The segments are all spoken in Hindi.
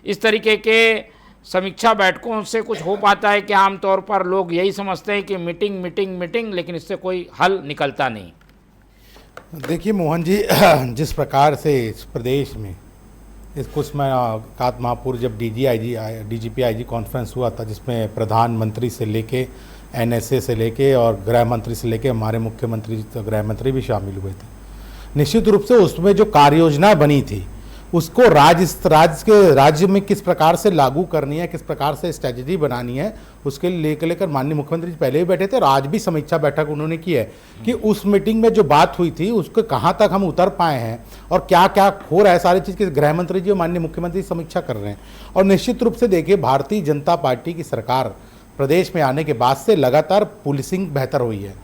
इस तरीके के समीक्षा बैठकों से कुछ हो पाता है कि आमतौर पर लोग यही समझते हैं कि मीटिंग मीटिंग मीटिंग, लेकिन इससे कोई हल निकलता नहीं। देखिए मोहन जी, जिस प्रकार से इस प्रदेश में इस कुछ माह पूर्व जब डीजीपी आईजी कॉन्फ्रेंस हुआ था, जिसमें प्रधानमंत्री से लेके एनएसए से लेके और गृह मंत्री से लेके हमारे मुख्यमंत्री तो गृह मंत्री भी शामिल हुए थे। निश्चित रूप से उसमें जो कार्य योजना बनी थी उसको राज्य में किस प्रकार से लागू करनी है, किस प्रकार से स्ट्रेटजी बनानी है, उसके लेकर माननीय मुख्यमंत्री जी पहले भी बैठे थे और आज भी समीक्षा बैठक उन्होंने की है कि उस मीटिंग में जो बात हुई थी उसको कहाँ तक हम उतर पाए हैं और क्या क्या हो रहा है, सारी चीज़ की गृह मंत्री जी और माननीय मुख्यमंत्री समीक्षा कर रहे हैं। और निश्चित रूप से देखिए, भारतीय जनता पार्टी की सरकार प्रदेश में आने के बाद से लगातार पुलिसिंग बेहतर हुई है,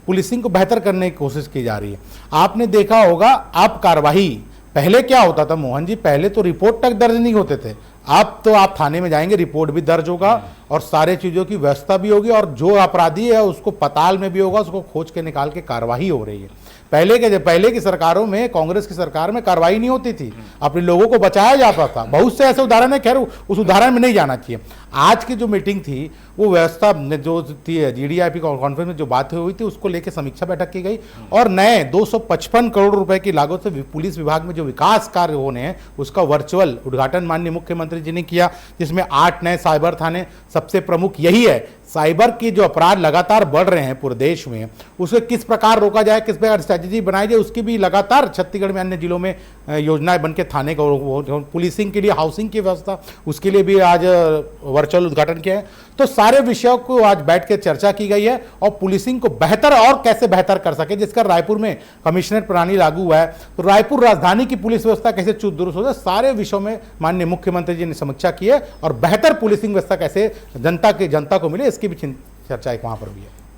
पुलिसिंग को बेहतर करने की कोशिश की जा रही है। आपने देखा होगा, अब कार्रवाई पहले क्या होता था मोहन जी, पहले तो रिपोर्ट तक दर्ज नहीं होते थे। अब तो आप थाने में जाएंगे, रिपोर्ट भी दर्ज होगा और सारे चीज़ों की व्यवस्था भी होगी और जो अपराधी है उसको पताल में भी होगा, उसको खोज के निकाल के कार्रवाई हो रही है। पहले की सरकारों में, कांग्रेस की सरकार में कार्रवाई नहीं होती थी, अपने लोगों को बचाया जाता था। बहुत से ऐसे उदाहरण है, खैर उस उदाहरण में नहीं जाना चाहिए। आज की जो मीटिंग थी वो व्यवस्था जो थी, जीडीआईपी कॉन्फ्रेंस में जो बातें हुई थी उसको लेकर समीक्षा बैठक की गई और नए 255 करोड़ रुपए की लागत से पुलिस विभाग में जो विकास कार्य होने हैं उसका वर्चुअल उद्घाटन माननीय मुख्यमंत्री जी ने किया, जिसमें 8 नए साइबर थाने, सबसे प्रमुख यही है साइबर की जो अपराध लगातार बढ़ रहे हैं पूरे देश में, उसे किस प्रकार रोका जाए, किस प्रकार स्ट्रैटेजी बनाई जाए, उसकी भी लगातार छत्तीसगढ़ में अन्य जिलों में योजनाएं बन के थाने को पुलिसिंग के लिए, हाउसिंग की व्यवस्था, उसके लिए भी आज वर्चुअल उद्घाटन किया है। तो सारे विषयों को आज बैठ के चर्चा की गई है और पुलिसिंग को बेहतर और कैसे बेहतर कर सके, जिसका रायपुर में कमिश्नरेट प्रणाली लागू हुआ है, तो रायपुर राजधानी की पुलिस व्यवस्था कैसे चुस्त दुरुस्त हो जाए, सारे विषयों में माननीय मुख्यमंत्री जी ने समीक्षा की है और बेहतर पुलिसिंग व्यवस्था कैसे जनता को मिले, इसकी भी चर्चा एक वहां पर भी है।